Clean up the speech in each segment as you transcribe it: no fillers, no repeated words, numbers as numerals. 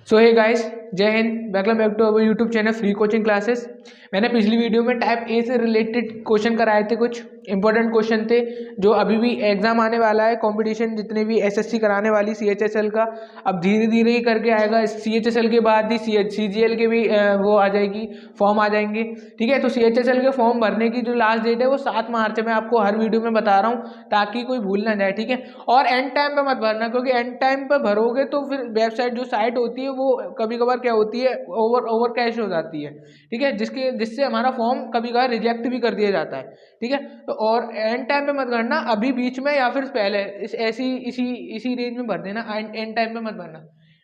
सो hey guys, जय हिंद। Welcome back to our YouTube channel free coaching classes. मैंने पिछली वीडियो में टाइप ए से रिलेटेड क्वेश्चन कराए थे, कुछ इंपॉर्टेंट क्वेश्चन थे जो अभी भी एग्जाम आने वाला है, कंपटीशन जितने भी एसएससी कराने वाली सीएचएसएल का अब धीरे धीरे ही करके आएगा। सीएचएसएल के बाद ही सीजीएल के भी वो आ जाएगी, फॉर्म आ जाएंगे। ठीक है, तो सीएचएसएल के फॉर्म भरने की जो लास्ट डेट है वो 7 मार्च है। मैं आपको हर वीडियो में बता रहा हूँ ताकि कोई भूल ना जाए। ठीक है, और एंड टाइम पे मत भरना, क्योंकि एंड टाइम पे भरोगे तो फिर वेबसाइट जो साइट होती है वो कभी कभार क्या होती है, ओवर कैश हो जाती है। ठीक है, जिससे हमारा फॉर्म कभी कभार रिजेक्ट भी कर दिया जाता है। ठीक है, तो और एंड टाइम पे मत भरना, अभी बीच में या फिर पहले इसी रेंज में भर देना, एंड टाइम पे मत भरना।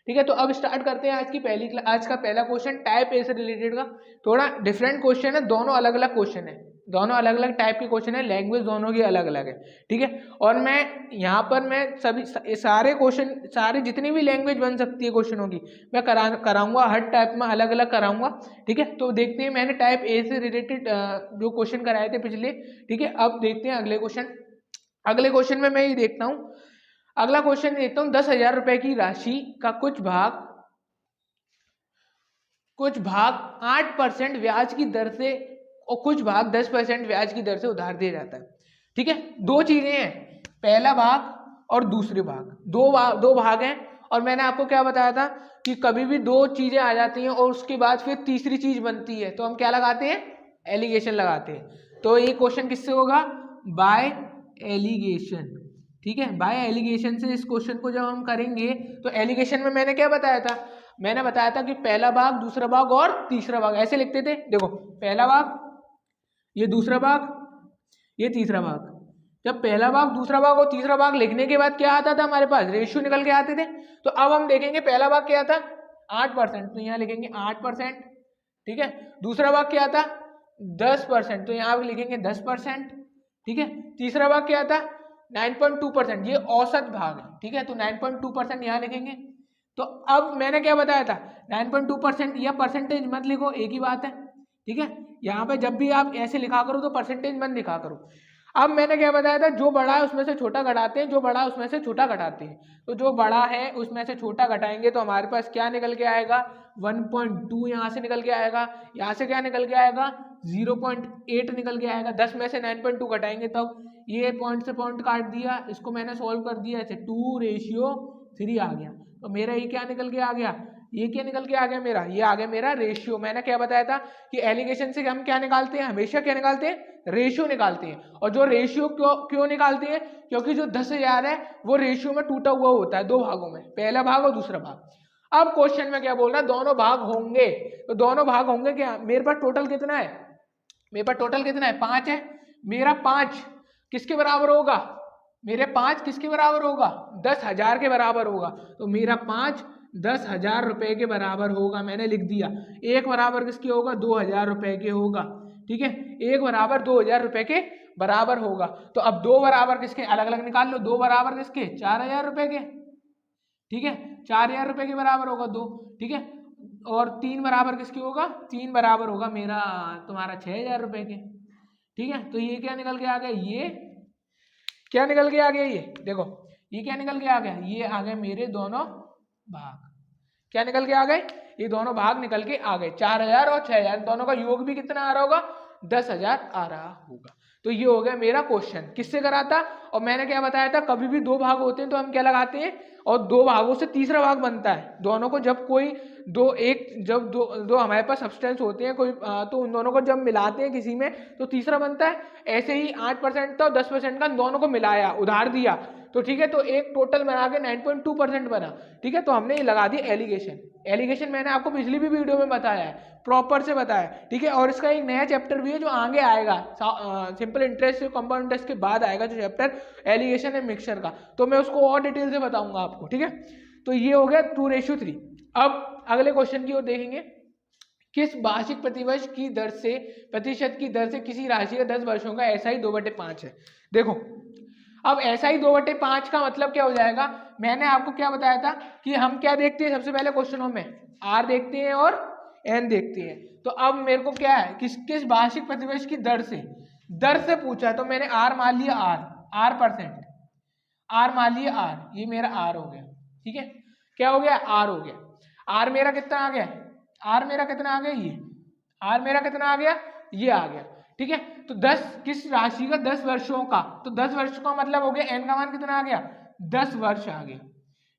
ठीक है, तो अब स्टार्ट करते हैं आज का पहला क्वेश्चन टाइप ए से रिलेटेड का। थोड़ा डिफरेंट क्वेश्चन है, दोनों अलग अलग क्वेश्चन है, दोनों अलग अलग टाइप के क्वेश्चन है, लैंग्वेज दोनों की अलग अलग है। ठीक है, और मैं यहाँ पर मैं सारे क्वेश्चन, सारे जितनी भी लैंग्वेज बन सकती है क्वेश्चनों की मैं कराऊंगा, हर टाइप में अलग अलग कराऊंगा। ठीक है, तो देखते हैं, मैंने टाइप ए से रिलेटेड जो क्वेश्चन कराए थे पिछले। ठीक है, अब देखते हैं अगले क्वेश्चन। अगले क्वेश्चन में मैं ये देखता हूँ, अगला क्वेश्चन देखता हूँ। 10,000 रुपए की राशि का कुछ भाग 8% ब्याज की दर से और कुछ भाग 10% ब्याज की दर से उधार दिया जाता है। ठीक है, दो चीजें हैं, पहला भाग और दूसरे भाग, दो भाग हैं। और मैंने आपको क्या बताया था कि कभी भी दो चीजें आ जाती हैं और उसके बाद फिर तीसरी चीज बनती है तो हम क्या लगाते हैं, एलिगेशन लगाते हैं। तो ये क्वेश्चन किससे होगा, बाय एलिगेशन। ठीक है, बाय एलिगेशन से इस क्वेश्चन को जब हम करेंगे तो एलिगेशन में मैंने क्या बताया था, मैंने बताया था कि पहला भाग, दूसरा भाग और तीसरा भाग ऐसे लिखते थे। देखो, पहला भाग, ये दूसरा भाग, ये तीसरा भाग। जब पहला भाग, दूसरा भाग और तीसरा भाग लिखने के बाद क्या आता था, हमारे पास रेशियो निकल के आते थे। तो अब हम देखेंगे पहला भाग क्या था, 8%, तो यहाँ लिखेंगे 8%। ठीक है, दूसरा भाग क्या था, 10%, तो यहाँ लिखेंगे 10%। ठीक है, तीसरा भाग क्या था, 9.2%, ये औसत भाग है। ठीक है, तो 9.2% यहाँ लिखेंगे। तो अब मैंने क्या बताया था, 9.2% या परसेंटेज मत लिखो, एक ही बात है। ठीक है, यहाँ पे जब भी आप ऐसे लिखा करो तो परसेंटेज मत लिखा करो। अब मैंने क्या बताया था, जो बड़ा है उसमें से छोटा घटाते हैं, जो बड़ा है उसमें से छोटा घटाते हैं। तो जो बड़ा है उसमें से छोटा घटाएंगे तो हमारे पास क्या निकल के आएगा, 1.2 यहाँ से निकल के आएगा, यहाँ से क्या निकल के आएगा, 0.8 निकल के आएगा। 10 में से 9.2 घटाएंगे तब ये पॉइंट से पॉइंट काट दिया, इसको मैंने सोल्व कर दिया, ऐसे 2:3 आ गया। तो मेरा ये क्या निकल के आ गया, ये क्या निकल के आ गया मेरा, ये आ गया मेरा रेशियो। मैंने क्या बताया था कि एलिगेशन से हम क्या निकालते हैं, हमेशा क्या निकालते हैं, रेशियो निकालते हैं। और जो रेशियो क्यों निकालते हैं, क्योंकि जो 10,000 है वो रेशियो में टूटा हुआ होता है, दो भागों में, पहला भाग और दूसरा भाग। अब क्वेश्चन में क्या बोल रहा है, दोनों भाग होंगे। तो दोनों भाग होंगे क्या, मेरे पास टोटल कितना है, मेरे पास टोटल कितना है, 5 है। मेरा 5 किसके बराबर होगा, मेरे 5 किसके बराबर होगा, 10,000 के बराबर होगा। तो मेरा 5 10,000 रुपए के बराबर होगा, मैंने लिख दिया। एक बराबर किसके होगा, 2,000 रुपए के होगा। ठीक है, एक बराबर 2,000 रुपए के बराबर होगा। तो अब दो बराबर किसके, अलग अलग निकाल लो, दो बराबर किसके, 4,000 रुपए के। ठीक है, 4,000 रुपए के बराबर होगा दो। ठीक है, और 3 बराबर किसके होगा, 3 बराबर होगा मेरा तुम्हारा 6,000 रुपए के। ठीक है, तो ये क्या निकल के आ गया, ये क्या निकल के आ गया, ये देखो, ये क्या निकल के आ गया, ये आ गए मेरे दोनों भाग। क्या निकल के आ गए, ये दोनों भाग निकल के आ गए, 4,000 और 6,000, दोनों का योग भी कितना आ रहा होगा, 10,000 आ रहा होगा। तो ये हो गया मेरा क्वेश्चन, किससे करा था। और मैंने क्या बताया था, कभी भी दो भाग होते हैं तो हम क्या लगाते हैं, और दो भागों से तीसरा भाग बनता है। दोनों को जब कोई जब दो हमारे पास सब्सटेंस होते हैं कोई, तो उन दोनों को जब मिलाते हैं किसी में तो तीसरा बनता है। ऐसे ही 8% था और 10% का दोनों को मिलाया, उधार दिया, तो ठीक है, तो एक टोटल बना के 9.2% बना। ठीक है, तो हमने ये लगा दी एलिगेशन। एलिगेशन मैंने आपको पिछली भी वीडियो में बताया है, प्रॉपर से बताया। ठीक है, और इसका एक नया चैप्टर भी है जो आगे आएगा, सिंपल इंटरेस्ट कंपाउंड इंटरेस्ट के बाद आएगा जो चैप्टर एलिगेशन एंड मिक्सचर का, तो मैं उसको और डिटेल से बताऊंगा आपको। ठीक है, तो ये हो गया 2:3। अब अगले क्वेश्चन की ओर देखेंगे, किस वार्षिक प्रतिवर्ष की दर से, प्रतिशत की दर से किसी राशि का 10 वर्षों का SI 2/5 है। देखो, अब SI 2/5 का मतलब क्या हो जाएगा, मैंने आपको क्या बताया था कि हम क्या देखते हैं, सबसे पहले क्वेश्चनों में R देखते हैं और N देखते हैं। तो अब मेरे को क्या है, किस वार्षिक प्रतिवर्ष की दर से पूछा है, तो मैंने R मान लिया, R परसेंट, R मान लिया R, ये मेरा R हो गया। ठीक है, क्या हो गया, R हो गया। आर मेरा कितना आ गया, आर मेरा कितना आ गया, ये आर मेरा कितना आ गया, ये आ गया। ठीक है, तो 10 किस राशि का 10 वर्षों का, तो 10 वर्षों का मतलब हो गया एन का मान कितना आ गया, 10 वर्ष आ गया।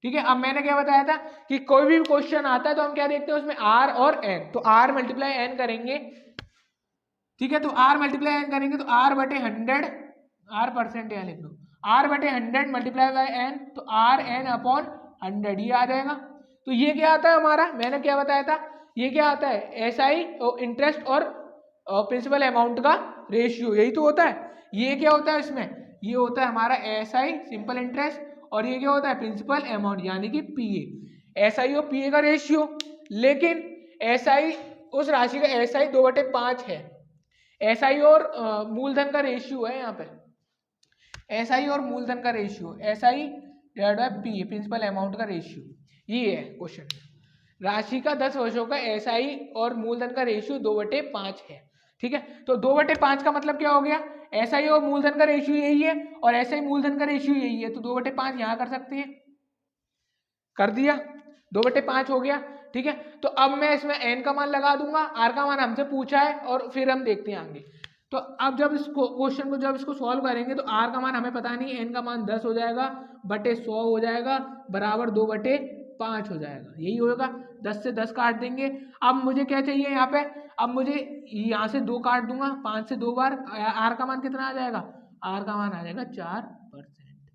ठीक है, अब मैंने क्या बताया था कि कोई भी क्वेश्चन आता है तो हम क्या देखते हैं उसमें आर और एन, तो आर मल्टीप्लाई एन करेंगे। ठीक है, तो आर मल्टीप्लाई एन करेंगे तो आर बटे 100, आर परसेंट यहाँ लिख लो, आर बटे 100 मल्टीप्लाई बाय एन, तो आर एन अपॉन 100 ये आ जाएगा। तो ये क्या आता है हमारा, मैंने क्या बताया था, ये क्या आता है, एसआई इंटरेस्ट और प्रिंसिपल अमाउंट का रेशियो, यही तो होता है। ये क्या होता है इसमें, ये होता है हमारा एसआई सिंपल इंटरेस्ट, और ये क्या होता है प्रिंसिपल अमाउंट यानी कि पीए, एसआई और पीए का रेशियो। लेकिन एसआई उस राशि का एसआई 2/5 है, एसआई और मूलधन का रेशियो है यहाँ पे, एसआई और मूलधन का ratio, SI divide by P principal amount का रेशियो, ये है क्वेश्चन। राशि का 10 वर्षों का एसआई और मूलधन का रेशियो 2/5 है। ठीक है, तो 2/5 का मतलब क्या हो गया, एसआई और मूलधन का रेशियो यही है और एसआई मूलधन का रेशियो यही है, तो 2/5 यहाँ कर सकते हैं, कर दिया, 2/5 हो गया। ठीक है, तो अब मैं इसमें एन का मान लगा दूंगा, आर का मान हमसे पूछा है और फिर हम देखते हैं आगे। तो अब जब इस क्वेश्चन को जब इसको सॉल्व करेंगे तो आर का मान हमें पता नहीं, एन का मान 10 हो जाएगा बटे 100 हो जाएगा बराबर 2/5 हो जाएगा, यही होगा। 10 से 10 काट देंगे। अब मुझे क्या चाहिए यहाँ पे, अब मुझे यहाँ से 2 काट दूंगा, 5 से 2 बार, आर का मान कितना आ जाएगा, आर का मान आ जाएगा 4%।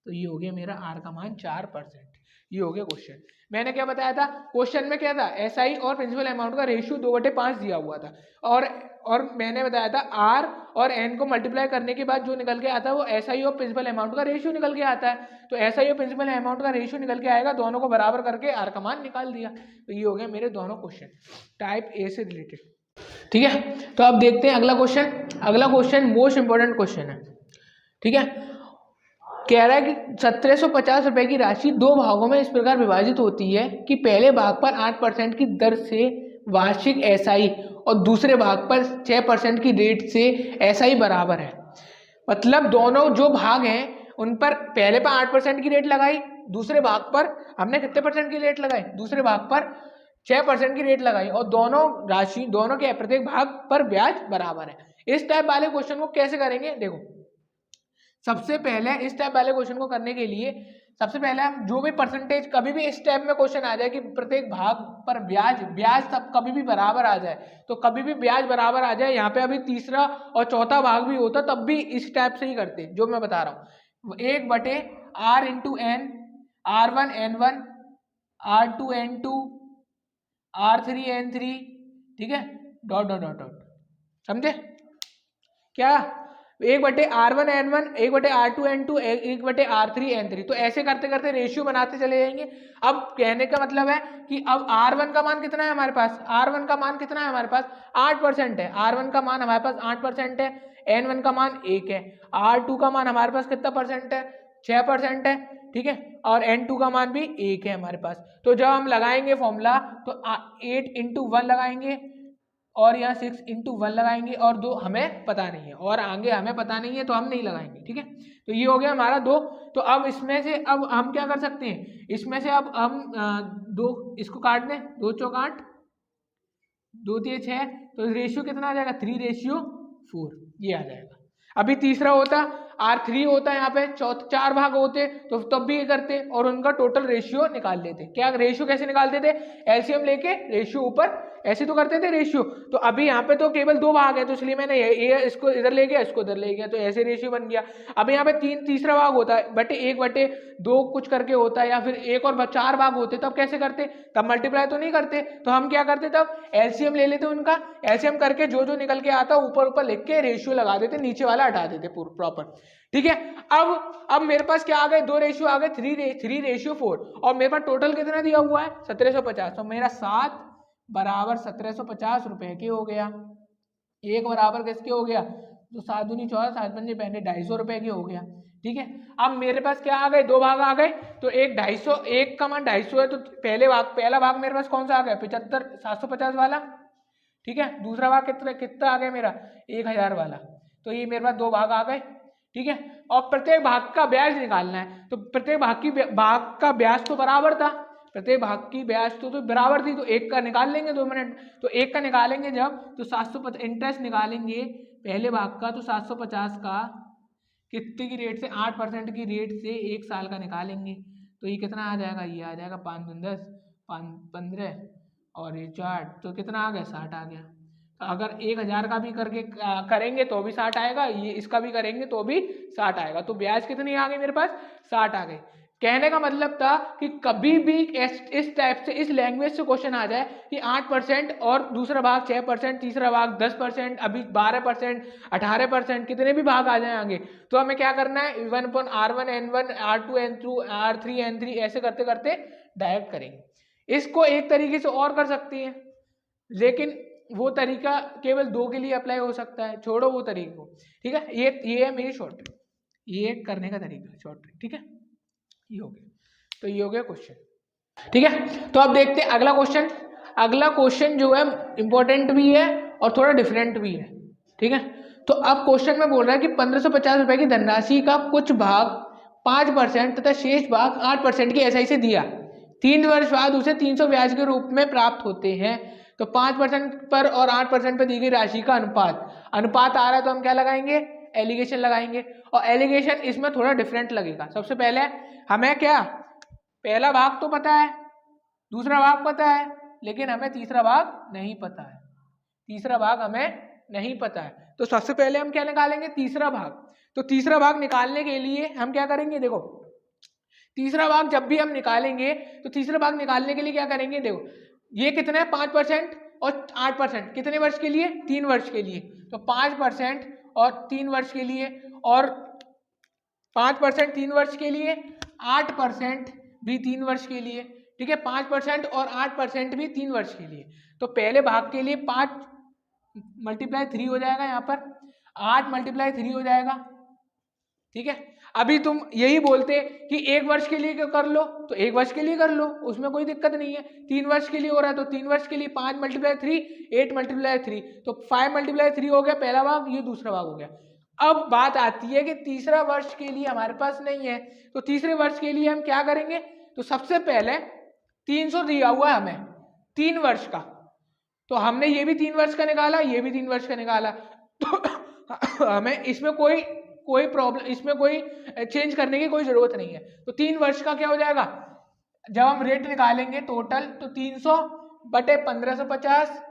तो ये हो गया मेरा आर का मान 4%, ये हो गया क्वेश्चन। मैंने क्या बताया था, क्वेश्चन में क्या था, एसआई और प्रिंसिपल अमाउंट का रेशियो 2/5 दिया हुआ था, और मैंने बताया था आर और एन को मल्टीप्लाई करने के बाद जो निकल के आता है वो एसआई और प्रिंसिपल अमाउंट का रेशियो निकल के आता है। तो एसआई और प्रिंसिपल अमाउंट का रेशियो निकल के आएगा, दोनों को बराबर करके आर का मान निकाल दिया। तो ये हो गया मेरे दोनों क्वेश्चन टाइप ए से रिलेटेड। ठीक है, तो अब देखते हैं अगला क्वेश्चन। अगला क्वेश्चन मोस्ट इंपोर्टेंट क्वेश्चन है। ठीक है, कह रहा है कि 1750 रुपए की राशि 2 भागों में इस प्रकार विभाजित होती है कि पहले भाग पर 8% की दर से वार्षिक एसआई और दूसरे भाग पर 6% की रेट से एसआई बराबर है। मतलब दोनों जो भाग हैं उन पर पहले पर 8% की रेट लगाई, दूसरे भाग पर हमने कितने परसेंट की रेट लगाई, दूसरे भाग पर 6% की रेट लगाई, और दोनों राशि दोनों के प्रत्येक भाग पर ब्याज बराबर है। इस टाइप वाले क्वेश्चन को कैसे करेंगे, देखो सबसे पहले इस टाइप वाले क्वेश्चन को करने के लिए सबसे पहले हम जो भी परसेंटेज, कभी भी इस टाइप में क्वेश्चन आ जाए कि प्रत्येक भाग पर ब्याज सब कभी भी बराबर आ जाए, तो कभी भी ब्याज बराबर आ जाए, यहाँ पे अभी तीसरा और चौथा भाग भी होता तब भी इस टाइप से ही करते जो मैं बता रहा हूँ, 1/r into N, R1N1, R2N2, R3N3, ठीक है, डॉट डॉट डॉट डॉट, समझे क्या, 1/R1N1, 1/R2N2, 1/R3N3, तो ऐसे करते करते रेशियो बनाते चले जाएंगे। अब कहने का मतलब है कि अब R1 का मान कितना है हमारे पास, R1 का मान कितना है हमारे पास 8% है, R1 का मान हमारे पास 8% है, N1 का मान 1 है, R2 का मान हमारे पास कितना परसेंट है 6% है, ठीक है, और N2 का मान भी 1 है हमारे पास। तो जब हम लगाएंगे फॉर्मूला तो 8 × 1 लगाएंगे और यहाँ 6 × 1 लगाएंगे, और 2 हमें पता नहीं है और आगे हमें पता नहीं है तो हम नहीं लगाएंगे। ठीक है, तो ये हो गया हमारा 2। तो अब इसमें से अब हम क्या कर सकते हैं, इसमें से अब हम 2 इसको काट दें, 2 चौक 8, 2 3 6, तो रेशियो कितना आ जाएगा 3/4, ये आ जाएगा। अभी तीसरा होता R3 होता है, यहाँ पे 4 भाग होते तो तब भी ये करते और उनका टोटल रेशियो निकाल लेते। क्या रेशियो कैसे निकालते थे, एलसीएम लेके रेशियो ऊपर ऐसे तो करते थे रेशियो। तो अभी यहाँ पे तो केवल 2 भाग है तो इसलिए मैंने ये इसको इधर ले गया, इसको इधर ले गया, तो ऐसे रेशियो बन गया। अब यहाँ पे तीसरा भाग होता है बटे 1/2 कुछ करके होता है, या फिर 1 और 4 भाग होते तब कैसे करते, तब मल्टीप्लाई तो नहीं करते, तो हम क्या करते तब एलसीएम ले लेते उनका, एलसीएम करके जो जो निकल के आता ऊपर ऊपर लिख के रेशियो लगा देते, नीचे वाला हटा देते प्रॉपर। ठीक है, अब मेरे पास क्या आ गए, 2 रेशियो आ गए, 3/4, और मेरे पास टोटल कितना दिया हुआ है 1750, तो मेरा 7 बराबर 1750 रुपए के हो गया, 1 बराबर किसके हो गया, तो 7 दूनी 14, 7 पंजे 35, 250 रुपए के हो गया। ठीक है, अब मेरे पास क्या आ गए, 2 भाग आ गए, तो एक 250, एक का मान 250 है, तो पहला भाग मेरे पास कौन सा आ गया 75 750 वाला। ठीक है, दूसरा भाग कितना आ गया मेरा 1000 वाला, तो ये मेरे पास 2 भाग आ गए। ठीक है, और प्रत्येक भाग का ब्याज निकालना है, तो प्रत्येक भाग का ब्याज तो बराबर था, प्रत्येक भाग की ब्याज तो बराबर थी, तो 1 का निकाल लेंगे 2 मिनट। तो 1 का निकालेंगे जब, तो 750 इंटरेस्ट निकालेंगे पहले भाग का, तो 750 का कितने की रेट से, 8% की रेट से 1 साल का निकालेंगे। तो ये कितना आ जाएगा, ये आ जाएगा 5 दूनी 10, 5 15 और ये 4, तो कितना आ गया 60 आ गया। तो अगर 1000 का भी करके करेंगे तो भी 60 आएगा, ये इसका भी करेंगे तो भी 60 आएगा। तो ब्याज कितनी आ गई मेरे पास, 60 आ गई। कहने का मतलब था कि कभी भी इस टाइप से, इस लैंग्वेज से क्वेश्चन आ जाए कि 8% और दूसरा भाग 6%, तीसरा भाग 10%, अभी 12%, 18%, कितने भी भाग आ जाए आगे, तो हमें क्या करना है, 1/R1 N1 R2 N2 R3 N3 ऐसे करते करते डायरेक्ट करेंगे। इसको एक तरीके से और कर सकती है, लेकिन वो तरीका केवल 2 के लिए अप्लाई हो सकता है, छोड़ो वो तरीके को, ठीक है। ये है मेरी शॉर्ट ट्रिक, ये करने का तरीका शॉर्ट ट्रिक, ठीक है। ये हो गया, तो ये हो गया क्वेश्चन, ठीक है। तो अब देखते हैं अगला क्वेश्चन। अगला क्वेश्चन जो है इंपॉर्टेंट भी है और थोड़ा डिफरेंट भी है, ठीक है। तो अब क्वेश्चन में बोल रहा है कि 1550 रुपए की धनराशि का कुछ भाग 5% तथा शेष भाग 8% की एसआई से दिया, 3 वर्ष बाद उसे 300 ब्याज के रूप में प्राप्त होते हैं। तो 5% पर और 8% पर दी गई राशि का अनुपात आ रहा है, तो हम क्या लगाएंगे, एलिगेशन लगाएंगे। और एलिगेशन इसमें थोड़ा डिफरेंट लगेगा। सबसे पहले हमें क्या, पहला भाग तो पता है, दूसरा भाग पता है, लेकिन हमें तीसरा भाग नहीं पता है, तीसरा भाग हमें नहीं पता है। तो सबसे पहले हम क्या निकालेंगे, तीसरा भाग। तो तीसरा भाग निकालने के लिए हम क्या करेंगे, देखो तीसरा भाग जब भी हम निकालेंगे, तो तीसरा भाग निकालने के लिए क्या करेंगे, देखो ये कितना है 5% और 8%, कितने वर्ष के लिए, 3 वर्ष के लिए। तो 5% और 3 वर्ष के लिए, और 5% 3 वर्ष के लिए, 8% भी 3 वर्ष के लिए, ठीक है। 5% और 8% भी 3 वर्ष के लिए। तो पहले भाग के लिए 5 × 3 हो जाएगा, यहाँ पर 8 × 3 हो जाएगा, ठीक है। अभी तुम यही बोलते कि 1 वर्ष के लिए क्यों कर लो, तो 1 वर्ष के लिए कर लो, उसमें कोई दिक्कत नहीं है। 3 वर्ष के लिए हो रहा है तो 3 वर्ष के लिए 5 × 3 8 × 3, तो 5 × 3 हो गया पहला भाग, ये दूसरा भाग हो गया। अब बात आती है कि तीसरा वर्ष के लिए हमारे पास नहीं है, तो तीसरे वर्ष के लिए हम क्या करेंगे। तो सबसे पहले 300 दिया हुआ है हमें 3 वर्ष का, तो हमने ये भी 3 वर्ष का निकाला, ये भी 3 वर्ष का निकाला, तो हमें इसमें कोई प्रॉब्लम, इसमें कोई चेंज करने की कोई जरूरत नहीं है। तो 3 वर्ष का क्या हो जाएगा, जब हम रेट निकालेंगे टोटल, तो 300 बटे 1550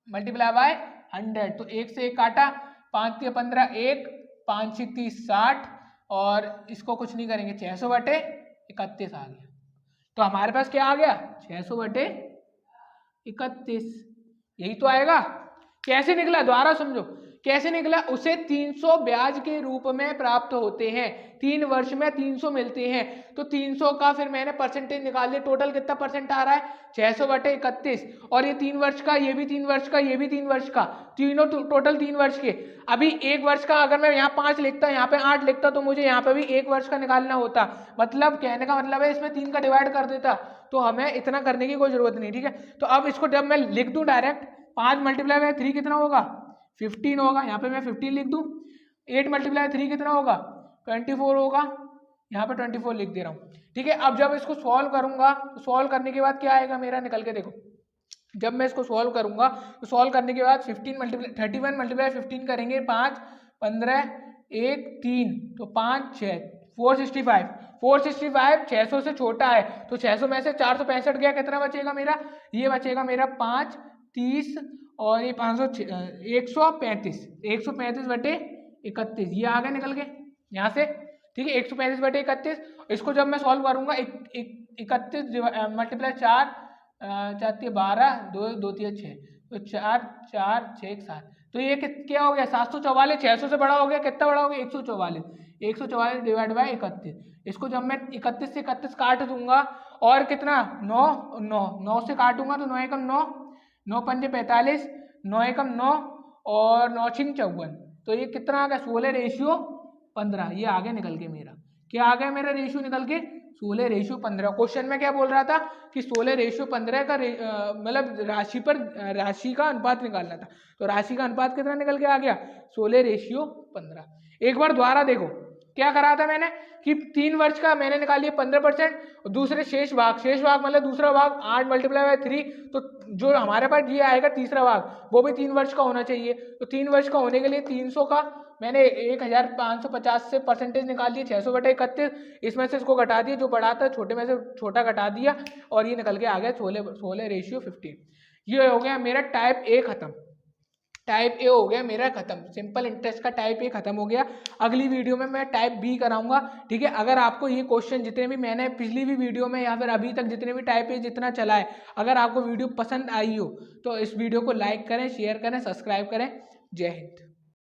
मल्टीप्लाई बाय 100, तो 1 से 1 काटा, 5 × 15 1, 5 × 6 30 60, और इसको कुछ नहीं करेंगे, 600 बटे 31 आ गया। तो हमारे पास क्या आ गया, 600 बटे 31, यही तो आएगा। कैसे निकला, दोबारा समझो कैसे निकला, उसे 300 ब्याज के रूप में प्राप्त होते हैं, 3 वर्ष में 300 मिलते हैं। तो 300 का फिर मैंने परसेंटेज निकाल दिया, टोटल कितना परसेंट आ रहा है, 600 बटे 31, और ये 3 वर्ष का, ये भी 3 वर्ष का, ये भी 3 वर्ष का, तीनों टोटल 3 वर्ष के। अभी 1 वर्ष का अगर मैं यहाँ 5 लिखता, यहाँ पे 8 लिखता, तो मुझे यहाँ पे भी 1 वर्ष का निकालना होता, मतलब कहने का मतलब है इसमें 3 का डिवाइड कर देता, तो हमें इतना करने की कोई जरूरत नहीं, ठीक है। तो अब इसको जब मैं लिख दूं डायरेक्ट, 5 × 3 कितना होगा, 15 होगा, यहाँ पे मैं 15 लिख दूं। 8 × 3 कितना होगा, 24 होगा, यहाँ पे 24 लिख दे रहा हूँ, ठीक है। अब जब इसको सॉल्व करूंगा, तो सॉल्व करने के बाद क्या आएगा मेरा, निकल के देखो। जब मैं इसको सॉल्व करूंगा, तो सॉल्व करने के बाद 31 × 15 करेंगे, 5 15 1 3, तो 5 6 465, 465 600 से छोटा है, तो 600 में से 465 गया, कितना बचेगा मेरा, ये बचेगा मेरा 5 30, और ये 135 बटे 31, ये आ गया निकल के यहाँ से, ठीक है। 135 बटे 31, इसको जब मैं सॉल्व करूंगा, 31 मल्टीप्लाई 4 4 12 2 2 3 6, तो 4 4 6 7, तो ये क्या हो गया, 744, 600 से बड़ा हो गया, कितना बड़ा हो गया, 144 डिवाइड बाय 31। इसको जब मैं 31 से 31 काट दूंगा, और कितना 9 से काटूंगा, तो 9 एकम 9, 9 पंजे 45, 9 एकम 9, और 9 छिंग 54, तो ये कितना आ गया, 16:15, ये आ गया निकल के मेरा, क्या आ गया मेरा रेशियो निकल के, 16:15। क्वेश्चन में क्या बोल रहा था कि 16:15 का मतलब राशि का अनुपात निकालना था, तो राशि का अनुपात कितना निकल के आ गया, 16:15। एक बार दोबारा देखो, क्या करा था मैंने कि 3 वर्ष का मैंने निकाल लिया 15%, और दूसरे शेष भाग मतलब दूसरा भाग 8 × 3, तो जो हमारे पास ये आएगा तीसरा भाग वो भी 3 वर्ष का होना चाहिए। तो 3 वर्ष का होने के लिए 300 का मैंने 1550 से परसेंटेज निकाल दिया 600/31, इसमें से इसको घटा दिया, जो बड़ा था छोटे में से छोटा घटा दिया, और ये निकल के आ गया 16:15। ये हो गया मेरा टाइप ए खत्म, टाइप ए हो गया मेरा खत्म, सिंपल इंटरेस्ट का टाइप ए खत्म हो गया। अगली वीडियो में मैं टाइप बी कराऊंगा, ठीक है। अगर आपको ये क्वेश्चन जितने भी मैंने पिछली भी वीडियो में या फिर अभी तक जितने भी टाइप ए जितना चला है, अगर आपको वीडियो पसंद आई हो तो इस वीडियो को लाइक करें, शेयर करें, सब्सक्राइब करें। जय हिंद।